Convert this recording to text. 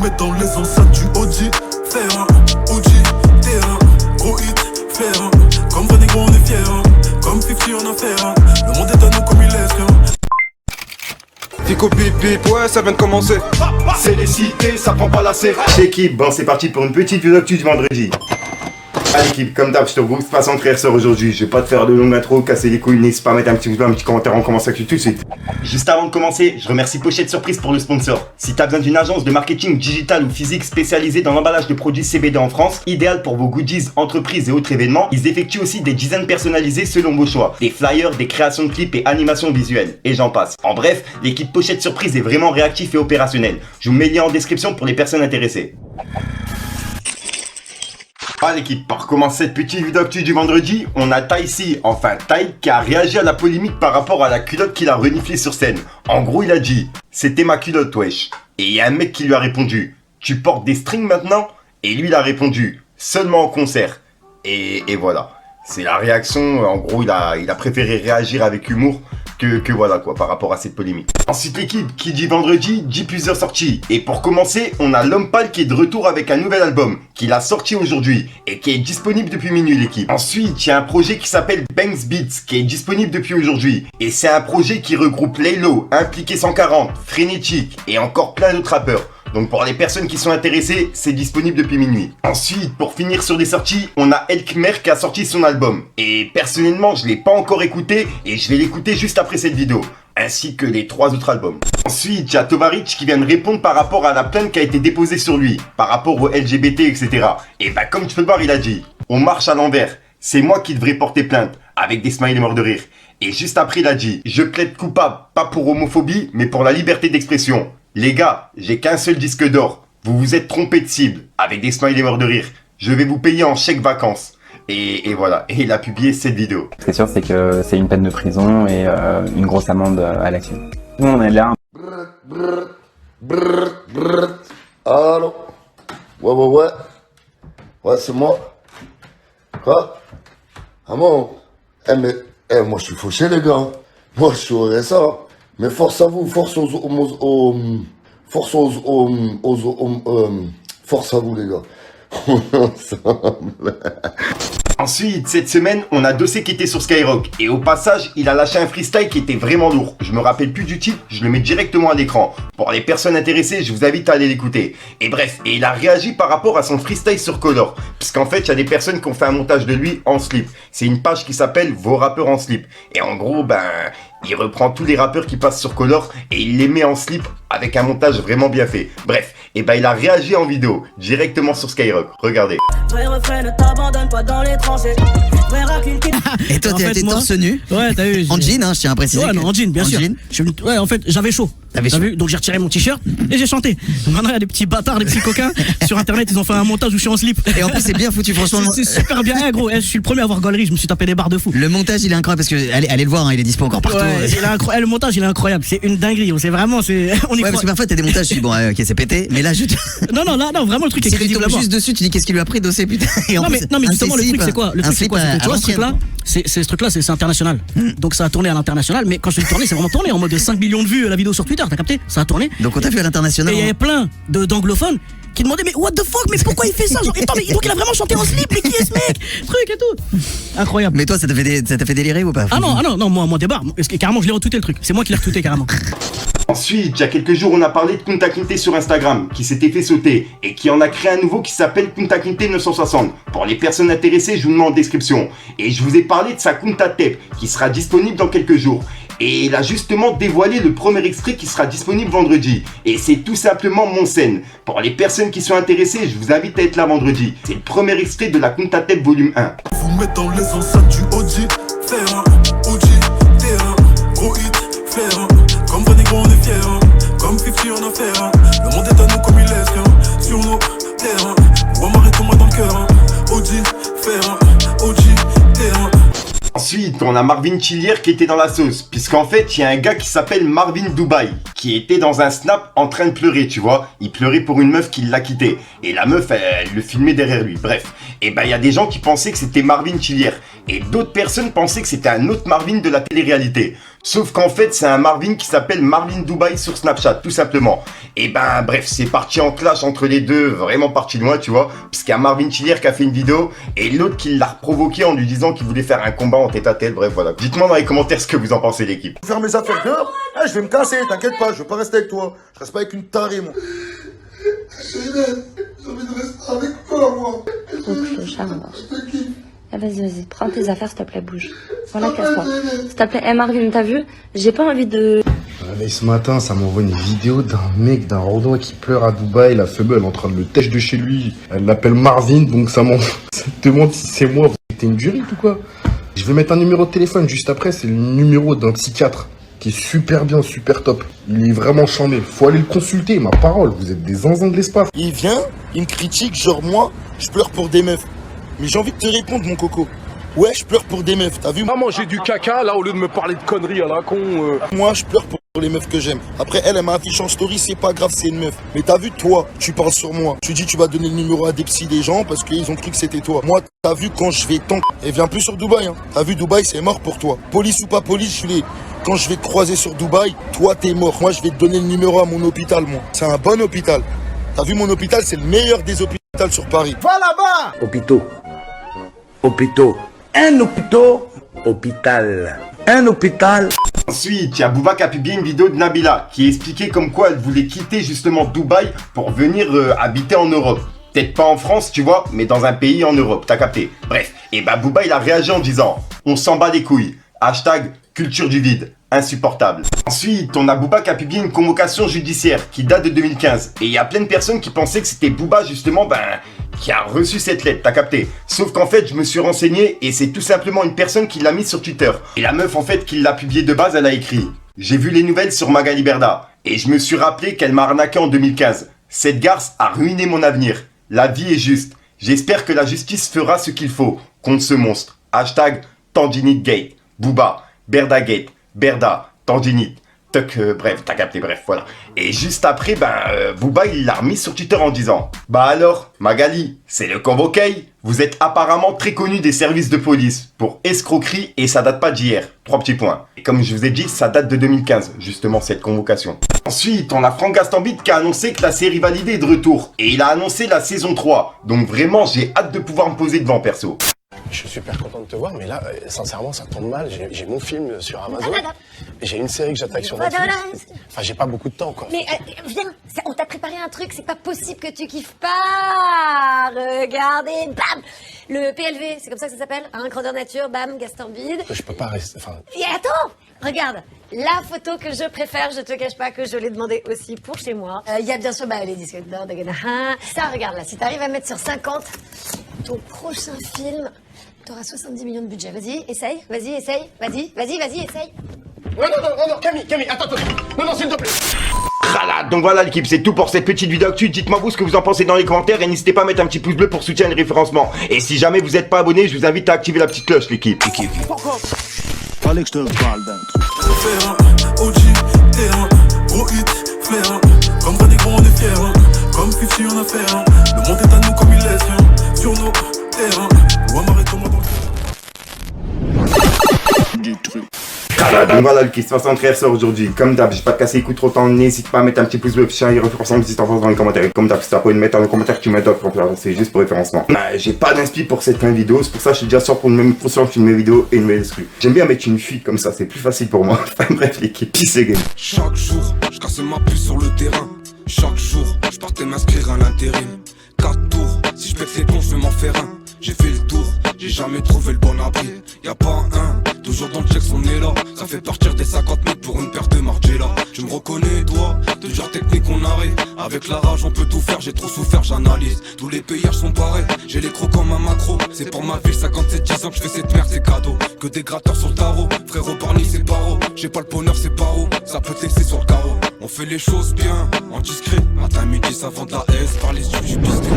mettre dans les enceintes du OG. Faire un OG, terrain, gros hit, faire un. Comme Van Negro on est fiers, hein. Comme 50 on a fait un. Le monde est à nous comme il laisse rien. Fico pip pip, ouais ça vient de commencer. C'est les cités, ça prend pas la serre. L'équipe, bon c'est parti pour une petite vidéo actu du vendredi. À l'équipe, comme d'hab, je te booste pas sans frère sort aujourd'hui. Je vais pas te faire de longue intro, casser les couilles, n'hésite pas à mettre un petit pouce bleu, un petit commentaire, on commence l'actu tout de suite. Juste avant de commencer, je remercie Pochette Surprise pour le sponsor. Si t'as besoin d'une agence de marketing digital ou physique spécialisée dans l'emballage de produits CBD en France, idéal pour vos goodies, entreprises et autres événements, ils effectuent aussi des designs personnalisés selon vos choix. Des flyers, des créations de clips et animations visuelles. Et j'en passe. En bref, l'équipe Pochette Surprise est vraiment réactif et opérationnelle. Je vous mets le lien en description pour les personnes intéressées. Ah l'équipe, pour commencer cette petite vidéo actu du vendredi, on a Taïsi, enfin Taï, qui a réagi à la polémique par rapport à la culotte qu'il a reniflée sur scène. En gros, il a dit « C'était ma culotte, wesh ». Et il y a un mec qui lui a répondu « Tu portes des strings maintenant ?» Et lui, il a répondu « Seulement en concert ». Et voilà. C'est la réaction, en gros, il a préféré réagir avec humour que voilà quoi, par rapport à cette polémique. Ensuite l'équipe, qui dit vendredi, dit plusieurs sorties. Et pour commencer, on a L'Homme Pâle qui est de retour avec un nouvel album, qu'il a sorti aujourd'hui, et qui est disponible depuis minuit l'équipe. Ensuite, il y a un projet qui s'appelle Banks Beats, qui est disponible depuis aujourd'hui. Et c'est un projet qui regroupe Laylo, Impliqué 140, Frénétique, et encore plein d'autres rappeurs. Donc pour les personnes qui sont intéressées, c'est disponible depuis minuit. Ensuite, pour finir sur des sorties, on a Elkmer qui a sorti son album. Et personnellement, je l'ai pas encore écouté et je vais l'écouter juste après cette vidéo. Ainsi que les 3 autres albums. Ensuite, il y a Tovarich qui vient de répondre par rapport à la plainte qui a été déposée sur lui. Par rapport aux LGBT, etc. Et bah comme tu peux le voir, il a dit « On marche à l'envers. C'est moi qui devrais porter plainte. » Avec des smileys morts de rire. Et juste après, il a dit « Je plaide coupable, pas pour homophobie, mais pour la liberté d'expression. » Les gars, j'ai qu'un seul disque d'or. Vous vous êtes trompé de cible. Avec des smileys morts de rire. Je vais vous payer en chèque vacances. Et voilà. Et il a publié cette vidéo. Ce qui est sûr, c'est que c'est une peine de prison et une grosse amende à l'actif. Nous, on est là. Allô? Ouais. Ouais, c'est moi. Quoi? Ah bon? Moi je suis fauché les gars. Moi je suis au RSA. Mais force à vous, force à vous les gars. Ensemble. Ensuite, cette semaine, on a Dossé qui était sur Skyrock. Et au passage, il a lâché un freestyle qui était vraiment lourd. Je me rappelle plus du titre, je le mets directement à l'écran. Pour les personnes intéressées, je vous invite à aller l'écouter. Et bref, il a réagi par rapport à son freestyle sur Color. Puisqu'en fait, il y a des personnes qui ont fait un montage de lui en slip. C'est une page qui s'appelle Vos rappeurs en slip. Et en gros, il reprend tous les rappeurs qui passent sur Color et il les met en slip avec un montage vraiment bien fait. Bref, il a réagi en vidéo, directement sur Skyrock. Regardez. Vrai refrain, ne t'abandonne pas dans l'étranger. Vrai racine qui... Et toi, t'es torse nu? Ouais, t'as vu. En jean, hein, je tiens à préciser. Ouais, non, en jean, bien sûr. Ouais, en fait, j'avais chaud. T'as vu? Donc j'ai retiré mon t-shirt et j'ai chanté. Donc maintenant, il y a des petits bâtards, des petits coquins. Sur internet, ils ont fait un montage où je suis en slip. Et en plus, c'est bien foutu, franchement. C'est super bien, hein, gros. Je suis le premier à avoir gaulerie, je me suis tapé des barres de fou. Le montage, il est incroyable parce que, allez le voir, hein, il est dispo encore partout. Ouais, le montage, il est incroyable. C'est une dinguerie. C'est vraiment, on y ouais, parce que parfois, t'as des montages, je suis bon, ok, c'est pété. Mais là, Non, vraiment, le truc est crédible. Si tu tombes juste dessus, tu dis qu'est-ce qu'il lui a pris, Dossé, putain. Non, mais justement, le truc, c'est quoi? Le truc, c'est quoi? Tu vois, ce truc-là, c'est international. Donc ça a tourné à l'international, mais quand je dis tourné, c'est vraiment tourné en mode 5 millions de vues la vidéo sur Twitter, t'as capté? Ça a tourné. Donc on t'a vu à l'international. Et il y avait plein d'anglophones qui demandaient mais what the fuck, mais pourquoi il fait ça? Genre, attends, mais donc il a vraiment chanté en slip, mais qui est ce mec? Truc et tout. Incroyable. Mais toi, ça t'a fait délirer ou pas? Ah non, moi débarre. Carrément, je l'ai retweeté le truc. C'est moi qui l'ai retweeté carrément. Ensuite, il y a quelques jours, on a parlé de Kunta Kinte sur Instagram, qui s'était fait sauter, et qui en a créé un nouveau qui s'appelle Kunta Kinte 960. Pour les personnes intéressées, je vous le mets en description. Et je vous ai parlé de sa Kunta Tape, qui sera disponible dans quelques jours. Et il a justement dévoilé le premier extrait qui sera disponible vendredi. Et c'est tout simplement Mon Scène. Pour les personnes qui sont intéressées, je vous invite à être là vendredi. C'est le premier extrait de la Kunta Tape volume 1. Vous mettre dans les enceintes du OG. Faire un OG, terrain, gros hit, faire un. Comme Van Negro on est fiers, hein. Comme 50 on a fait un. Le monde est à nous comme il laisse rien. Sur nos terrains, Wamar est moi dans le cœur, hein. OG, faire un OG, terrain. Ensuite, on a Marvin Chillier qui était dans la sauce, puisqu'en fait, il y a un gars qui s'appelle Marvin Dubai, qui qui était dans un snap en train de pleurer, tu vois. Il pleurait pour une meuf qui l'a quitté. Et la meuf, elle le filmait derrière lui. Bref. Et ben, il y a des gens qui pensaient que c'était Marvin Chilière. Et d'autres personnes pensaient que c'était un autre Marvin de la télé-réalité. Sauf qu'en fait, c'est un Marvin qui s'appelle Marvin Dubaï sur Snapchat, tout simplement. Et ben, bref, c'est parti en clash entre les deux, vraiment parti loin, tu vois. Parce qu'il y a Marvin Chilière qui a fait une vidéo et l'autre qui l'a provoqué en lui disant qu'il voulait faire un combat en tête à tête. Bref, voilà. Dites-moi dans les commentaires ce que vous en pensez, l'équipe. Faire mes affaires dehors, je vais me casser, t'inquiète pas, je veux pas rester avec toi. Je reste pas avec une tarée, moi. J'ai envie de rester avec toi, moi. Couche, Charles. Ah, vas-y, prends tes affaires, s'il te plaît, bouge. Voilà, casse-toi. S'il te plaît, Marvin, t'as vu? J'ai pas envie de... Réveil ce matin, ça m'envoie une vidéo d'un mec, d'un Renois qui pleure à Dubaï, la femelle en train de le têche de chez lui. Elle l'appelle Marvin, donc ça me demande si c'est moi. Vous êtes une juriste ou quoi? Je vais mettre un numéro de téléphone juste après, c'est le numéro d'un psychiatre qui est super bien, super top. Il est vraiment chambé. Faut aller le consulter, ma parole, vous êtes des zinzins de l'espace. Il vient, il me critique, genre moi, je pleure pour des meufs. Mais j'ai envie de te répondre, mon coco. Ouais, je pleure pour des meufs, t'as vu? Pas manger du caca, là, au lieu de me parler de conneries à la con. Moi, je pleure pour les meufs que j'aime. Après, elle m'a affiché en story, c'est pas grave, c'est une meuf. Mais t'as vu, toi, tu parles sur moi. Tu dis, tu vas donner le numéro à des psys des gens parce qu'ils ont cru que c'était toi. Moi, t'as vu, quand je vais et viens plus sur Dubaï, hein. T'as vu, Dubaï, c'est mort pour toi. Police ou pas police, quand je vais te croiser sur Dubaï, toi, t'es mort. Moi, je vais te donner le numéro à mon hôpital, moi. C'est un bon hôpital. T'as vu, mon hôpital, c'est le meilleur des hôpitaux sur Paris. Va là-bas! Hôpitaux. Un hôpital. Un hôpital. Ensuite, il y a Booba qui a publié une vidéo de Nabila qui expliquait comme quoi elle voulait quitter justement Dubaï pour venir habiter en Europe. Peut-être pas en France, tu vois, mais dans un pays en Europe, t'as capté. Bref, et bah Booba il a réagi en disant « On s'en bat les couilles ». Hashtag culture du vide. Insupportable. Ensuite, on a Booba qui a publié une convocation judiciaire qui date de 2015. Et il y a plein de personnes qui pensaient que c'était Booba justement, qui a reçu cette lettre, t'as capté. Sauf qu'en fait, je me suis renseigné et c'est tout simplement une personne qui l'a mise sur Twitter. Et la meuf en fait qui l'a publié de base, elle a écrit « J'ai vu les nouvelles sur Magali Berda et je me suis rappelé qu'elle m'a arnaqué en 2015. Cette garce a ruiné mon avenir. La vie est juste. J'espère que la justice fera ce qu'il faut contre ce monstre. Hashtag Tendinite Gate. Booba, Berda Gate. Berda, tendinite, tuck, bref, t'as capté, bref, voilà. Et juste après, Booba, il l'a remis sur Twitter en disant « Bah alors, Magali, c'est le convoqué. Vous êtes apparemment très connu des services de police pour escroquerie et ça date pas d'hier. 3 petits points. Et comme je vous ai dit, ça date de 2015, justement, cette convocation. Ensuite, on a Franck Gastambide qui a annoncé que la série validée est de retour. Et il a annoncé la saison 3. Donc vraiment, j'ai hâte de pouvoir me poser devant, perso. Je suis super content de te voir, mais là, sincèrement, ça tombe mal. J'ai mon film sur Amazon, et j'ai une série que j'attaque sur Netflix. Enfin, j'ai pas beaucoup de temps, quoi. Mais viens, on t'a préparé un truc, c'est pas possible que tu kiffes pas. Regardez, bam, le PLV, c'est comme ça que ça s'appelle, hein, grandeur nature, bam, Gastambide. Je peux pas rester, enfin... Et attends, regarde, la photo que je préfère, je te cache pas que je l'ai demandé aussi pour chez moi. Il y a bien sûr les disques d'or de Ganahan. Ça, regarde là, si t'arrives à mettre sur 50, ton prochain film... T'auras 70 millions de budget. Vas-y, essaye. Vas-y, essaye. Vas-y, essaye. Non, Camille, attends. Non, s'il te plaît. Voilà, donc voilà l'équipe, c'est tout pour cette petite vidéo actu. Dites-moi vous ce que vous en pensez dans les commentaires et n'hésitez pas à mettre un petit pouce bleu pour soutenir le référencement. Et si jamais vous n'êtes pas abonné, je vous invite à activer la petite cloche, l'équipe. Fallait que je te parle d'un truc. Faire un OG, t'es un gros hit, flair un. Comme pas des gros, on est fiers, hein. Comme 50 on a fait un. Le monde est à nous comme il laisse rien. Sur nos terrains. Donc voilà le Kiss 63 sort aujourd'hui. Comme d'hab, j'ai pas de casser les coups trop temps. N'hésite pas à mettre un petit pouce bleu, chien et référencement si t'en penses dans les commentaires. Et comme d'hab, si t'as pas envie de mettre dans les commentaires, tu mets d'autres commentaires. C'est juste pour référencement. J'ai pas d'inspi pour cette fin de vidéo. C'est pour ça que je suis déjà sûr pour une même fonction, je filme mes vidéos et une nouvelle exclue. J'aime bien mettre une fuite comme ça, c'est plus facile pour moi. Enfin bref, l'équipe, peace game. Chaque jour, je casse ma puce sur le terrain. Chaque jour, je partais m'inscrire à l'intérim. 4 tours, si je pète les plombs, je vais m'en faire un. J'ai fait le tour, j'ai jamais trouvé le bon abri. Y'a pas un, toujours dans le check, on est là. Ça fait partir des 50 mètres pour une paire de Margiela. Tu me reconnais, toi, toujours technique, on arrive. Avec la rage, on peut tout faire, j'ai trop souffert, j'analyse. Tous les paysages sont pareils, j'ai les crocs comme un macro. C'est pour ma ville, 57-10 ans que je fais cette merde, c'est cadeau. Que des gratteurs sur le tarot, frérot Barney, c'est paro. J'ai pas le bonheur, c'est paro, ça peut te laisser sur le carreau. On fait les choses bien, en discret. Matin, midi, ça vend de la S par les yeux du pisté.